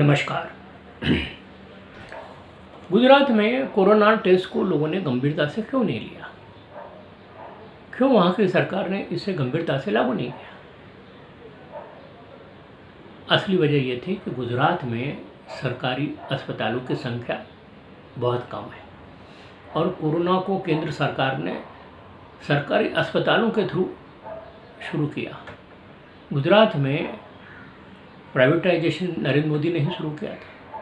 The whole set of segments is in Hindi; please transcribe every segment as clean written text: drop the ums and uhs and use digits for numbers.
नमस्कार। गुजरात में कोरोना टेस्ट को लोगों ने गंभीरता से क्यों नहीं लिया? क्यों वहाँ की सरकार ने इसे गंभीरता से लागू नहीं किया? असली वजह यह थी कि गुजरात में सरकारी अस्पतालों की संख्या बहुत कम है और कोरोना को केंद्र सरकार ने सरकारी अस्पतालों के थ्रू शुरू किया। गुजरात में प्राइवेटाइजेशन नरेंद्र मोदी ने ही शुरू किया था।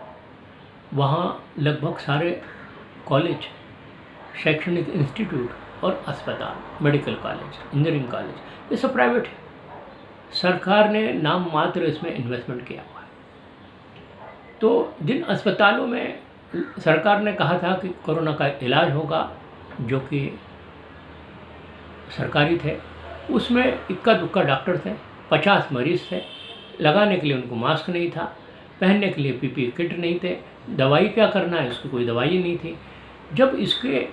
वहाँ लगभग सारे कॉलेज, शैक्षणिक इंस्टीट्यूट और अस्पताल, मेडिकल कॉलेज, इंजीनियरिंग कॉलेज, ये सब प्राइवेट है। सरकार ने नाम मात्र इसमें इन्वेस्टमेंट किया हुआ है। तो जिन अस्पतालों में सरकार ने कहा था कि कोरोना का इलाज होगा, जो कि सरकारी थे, उसमें इक्का दुक्का डॉक्टर थे, 50 मरीज थे, लगाने के लिए उनको मास्क नहीं था, पहनने के लिए पीपीई किट नहीं थे, दवाई क्या करना है उसकी कोई दवाई नहीं थी। जब इसके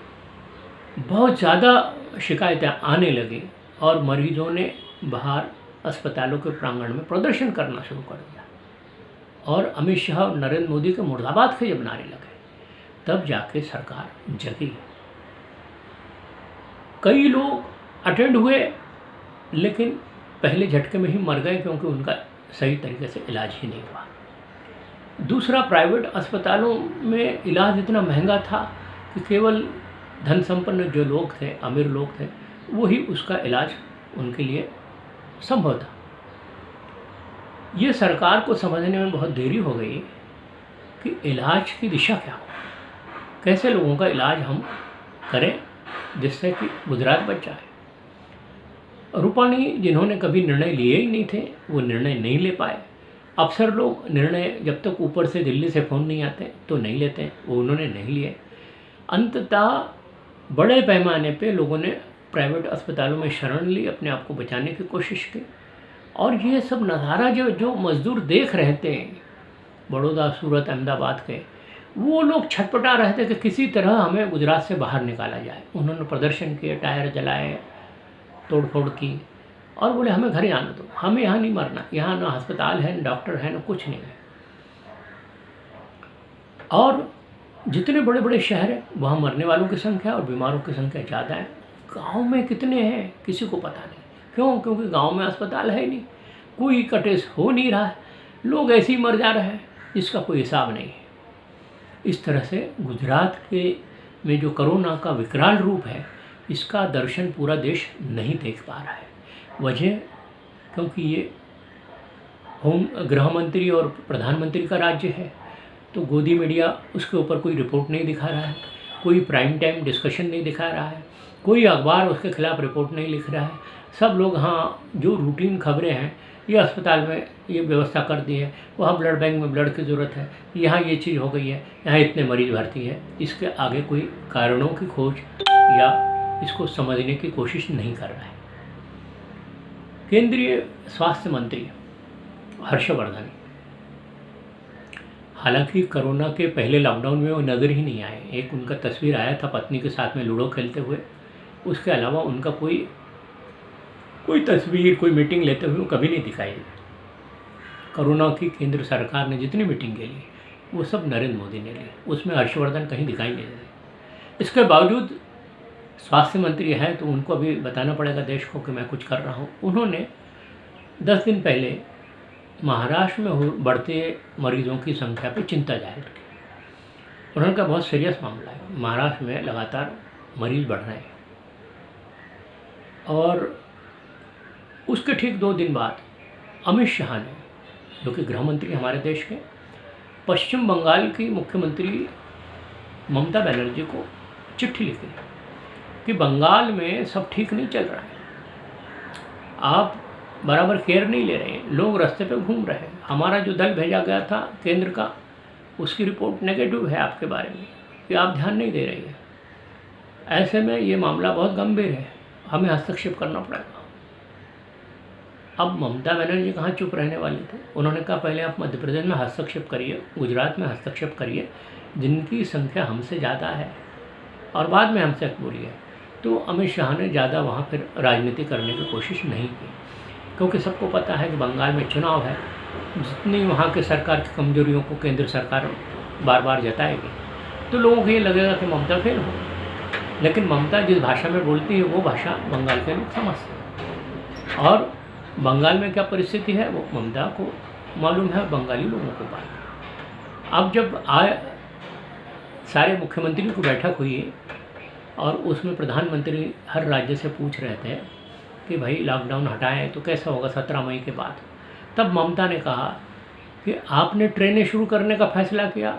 बहुत ज़्यादा शिकायतें आने लगी और मरीजों ने बाहर अस्पतालों के प्रांगण में प्रदर्शन करना शुरू कर दिया और अमित शाह और नरेंद्र मोदी के मुर्दाबाद के जब नारे लगे, तब जाके सरकार जगी। कई लोग अटेंड हुए लेकिन पहले झटके में ही मर गए क्योंकि उनका सही तरीके से इलाज ही नहीं हुआ। दूसरा, प्राइवेट अस्पतालों में इलाज इतना महंगा था कि केवल धन संपन्न जो लोग थे, अमीर लोग थे, वही उसका इलाज उनके लिए संभव था। ये सरकार को समझने में बहुत देरी हो गई कि इलाज की दिशा क्या हो, कैसे लोगों का इलाज हम करें जिससे कि गुजरात बच जाए। रूपाणी, जिन्होंने कभी निर्णय लिए ही नहीं थे, वो निर्णय नहीं ले पाए। अफसर लोग निर्णय जब तक ऊपर से दिल्ली से फ़ोन नहीं आते तो नहीं लेते, वो उन्होंने नहीं लिए। अंततः बड़े पैमाने पे लोगों ने प्राइवेट अस्पतालों में शरण ली, अपने आप को बचाने की कोशिश की। और ये सब नज़ारा जो मज़दूर देख रहे थे, बड़ौदा, सूरत, अहमदाबाद के, वो लोग छटपटा रहे थे कि किसी तरह हमें गुजरात से बाहर निकाला जाए। उन्होंने प्रदर्शन किए, टायर जलाए, तोड़फोड़ की और बोले हमें घर जाना दो, हमें यहाँ नहीं मरना, यहाँ ना अस्पताल है, ना डॉक्टर है, ना कुछ नहीं है। और जितने बड़े बड़े शहर हैं वहाँ मरने वालों की संख्या और बीमारों की संख्या ज़्यादा है। गांव में कितने हैं किसी को पता नहीं। क्यों? क्योंकि गांव में अस्पताल है ही नहीं, कोई का टेस्ट हो नहीं रहा है, लोग ऐसे ही मर जा रहे हैं, इसका कोई हिसाब नहीं है। इस तरह से गुजरात के में जो कोरोना का विकराल रूप है, इसका दर्शन पूरा देश नहीं देख पा रहा है। वजह क्योंकि ये गृह मंत्री और प्रधानमंत्री का राज्य है, तो गोदी मीडिया उसके ऊपर कोई रिपोर्ट नहीं दिखा रहा है, कोई प्राइम टाइम डिस्कशन नहीं दिखा रहा है, कोई अखबार उसके खिलाफ रिपोर्ट नहीं लिख रहा है। सब लोग हाँ जो रूटीन खबरें हैं, ये अस्पताल में ये व्यवस्था कर दी है, वहाँ ब्लड बैंक में ब्लड की ज़रूरत है, यहाँ ये चीज़ हो गई है, यहाँ इतने मरीज भर्ती है, इसके आगे कोई कारणों की खोज या इसको समझने की कोशिश नहीं कर रहा है। केंद्रीय स्वास्थ्य मंत्री हर्षवर्धन, हालांकि कोरोना के पहले लॉकडाउन में वो नज़र ही नहीं आए। एक उनका तस्वीर आया था पत्नी के साथ में लूडो खेलते हुए, उसके अलावा उनका कोई तस्वीर, कोई मीटिंग लेते हुए कभी नहीं दिखाई। कोरोना की केंद्र सरकार ने जितनी मीटिंग ली वो सब नरेंद्र मोदी ने ली, उसमें हर्षवर्धन कहीं दिखाई नहीं दे। इसके बावजूद स्वास्थ्य मंत्री हैं तो उनको अभी बताना पड़ेगा देश को कि मैं कुछ कर रहा हूँ। उन्होंने 10 दिन पहले महाराष्ट्र में बढ़ते मरीजों की संख्या पर चिंता जाहिर की। उन्होंने कहा बहुत सीरियस मामला है, महाराष्ट्र में लगातार मरीज बढ़ रहे हैं। और उसके ठीक 2 दिन बाद अमित शाह ने, जो कि गृह मंत्री हमारे देश के, पश्चिम बंगाल की मुख्यमंत्री ममता बनर्जी को चिट्ठी लिखी कि बंगाल में सब ठीक नहीं चल रहा है, आप बराबर केयर नहीं ले रहे हैं, लोग रास्ते पे घूम रहे हैं, हमारा जो दल भेजा गया था केंद्र का, उसकी रिपोर्ट नेगेटिव है आपके बारे में कि आप ध्यान नहीं दे रही है। ऐसे में ये मामला बहुत गंभीर है, हमें हस्तक्षेप करना पड़ेगा। अब ममता बनर्जी कहाँ चुप रहने वाली थे, उन्होंने कहा पहले आप मध्य प्रदेश में हस्तक्षेप करिए, गुजरात में हस्तक्षेप करिए, जिनकी संख्या हमसे ज़्यादा है, और बाद में हमसे बोलिए। तो अमित शाह ने ज़्यादा वहाँ फिर राजनीति करने की कोशिश नहीं की, क्योंकि सबको पता है कि बंगाल में चुनाव है जितनी वहाँ के सरकार की कमजोरियों को केंद्र सरकार बार बार जताएगी तो लोगों को ये लगेगा कि ममता फेल हो। लेकिन ममता जिस भाषा में बोलती है वो भाषा बंगाल के लोग समझते हैं, और बंगाल में क्या परिस्थिति है वो ममता को मालूम है, बंगाली लोगों को मालूम। अब जब सारे मुख्यमंत्रियों की बैठक हुई और उसमें प्रधानमंत्री हर राज्य से पूछ रहे थे कि भाई लॉकडाउन हटाएं तो कैसा होगा 17 मई के बाद, तब ममता ने कहा कि आपने ट्रेनें शुरू करने का फैसला किया,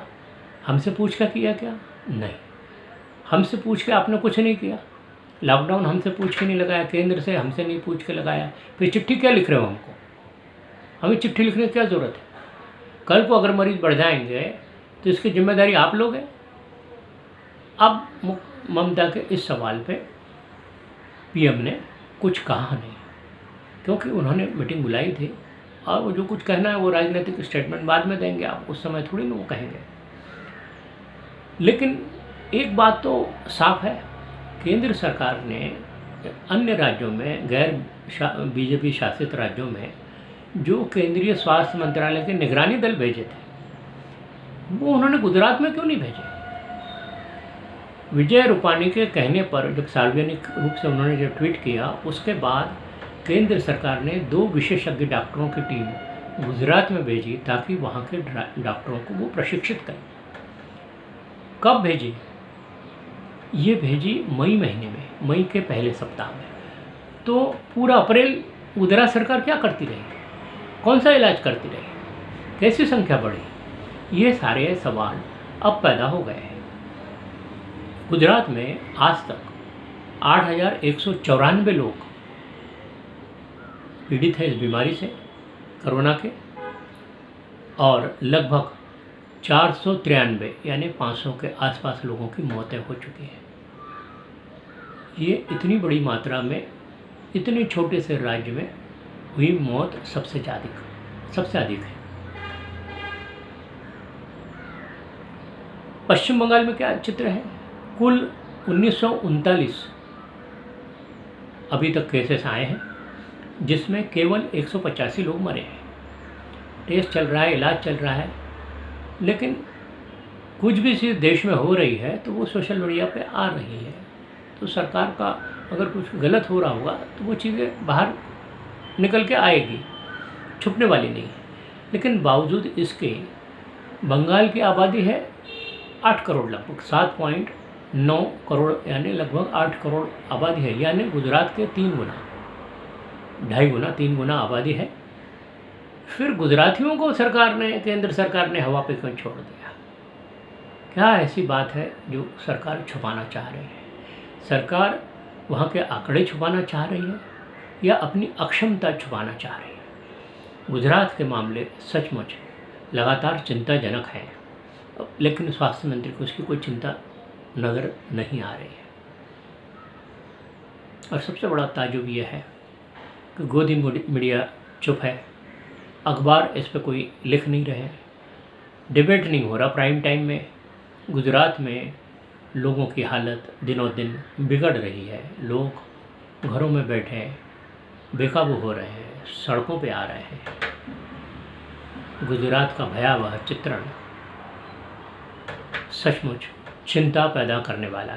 हमसे पूछ कर किया क्या? नहीं, हमसे पूछ के आपने कुछ नहीं किया। लॉकडाउन हमसे पूछ के नहीं लगाया, केंद्र से हमसे नहीं पूछ के लगाया, फिर चिट्ठी क्या लिख रहे हो हमको? हमें चिट्ठी लिखने की क्या ज़रूरत है? कल को अगर मरीज़ बढ़ जाएंगे तो इसकी जिम्मेदारी आप लोग हैं। अब ममता के इस सवाल पे पीएम ने कुछ कहा नहीं, क्योंकि उन्होंने मीटिंग बुलाई थी और वो जो कुछ कहना है वो राजनीतिक स्टेटमेंट बाद में देंगे, आप उस समय थोड़ी ना वो कहेंगे। लेकिन एक बात तो साफ है, केंद्र सरकार ने अन्य राज्यों में, गैर बीजेपी शासित राज्यों में जो केंद्रीय स्वास्थ्य मंत्रालय के निगरानी दल भेजे थे वो उन्होंने गुजरात में क्यों नहीं भेजे? विजय रूपाणी के कहने पर जब सार्वजनिक रूप से उन्होंने जब ट्वीट किया, उसके बाद केंद्र सरकार ने 2 विशेषज्ञ डॉक्टरों की टीम गुजरात में भेजी ताकि वहाँ के डॉक्टरों को वो प्रशिक्षित करें। कब भेजी? ये भेजी मई महीने में, मई के पहले सप्ताह में। तो पूरा अप्रैल गुजरात सरकार क्या करती रही? कौन सा इलाज करती रही? कैसी संख्या बढ़ी? ये सारे सवाल अब पैदा हो गए हैं। गुजरात में आज तक 8,194 लोग पीड़ित हैं इस बीमारी से, कोरोना के, और लगभग 493 यानी 500 के आसपास लोगों की मौतें हो चुकी हैं। ये इतनी बड़ी मात्रा में इतने छोटे से राज्य में हुई मौत सबसे अधिक है। पश्चिम बंगाल में क्या चित्र है? कुल 1939 अभी तक केसेस आए हैं, जिसमें केवल 185 लोग मरे हैं। टेस्ट चल रहा है, इलाज चल रहा है, लेकिन कुछ भी चीज़ देश में हो रही है तो वो सोशल मीडिया पे आ रही है। तो सरकार का अगर कुछ गलत हो रहा होगा तो वो चीज़ें बाहर निकल के आएगी, छुपने वाली नहीं है। लेकिन बावजूद इसके बंगाल की आबादी है 8 करोड़, लगभग 7.9 करोड़, यानी लगभग 8 करोड़ आबादी है, यानी गुजरात के 3 गुना, 3 गुना आबादी है। फिर गुजरातियों को केंद्र सरकार ने हवा पे क्यों छोड़ दिया? क्या ऐसी बात है जो सरकार छुपाना चाह रही है? सरकार वहाँ के आंकड़े छुपाना चाह रही है या अपनी अक्षमता छुपाना चाह रही है? गुजरात के मामले सचमुच लगातार चिंताजनक है, लेकिन स्वास्थ्य मंत्री को उसकी कोई चिंता नज़र नहीं आ रही है। और सबसे बड़ा ताज्जुब यह है कि गोदी मीडिया चुप है, अखबार इस पर कोई लिख नहीं रहे, डिबेट नहीं हो रहा प्राइम टाइम में। गुजरात में लोगों की हालत दिनों दिन बिगड़ रही है, लोग घरों में बैठे बेकाबू हो रहे हैं, सड़कों पे आ रहे हैं। गुजरात का भयावह चित्रण सचमुच चिंता पैदा करने वाला है।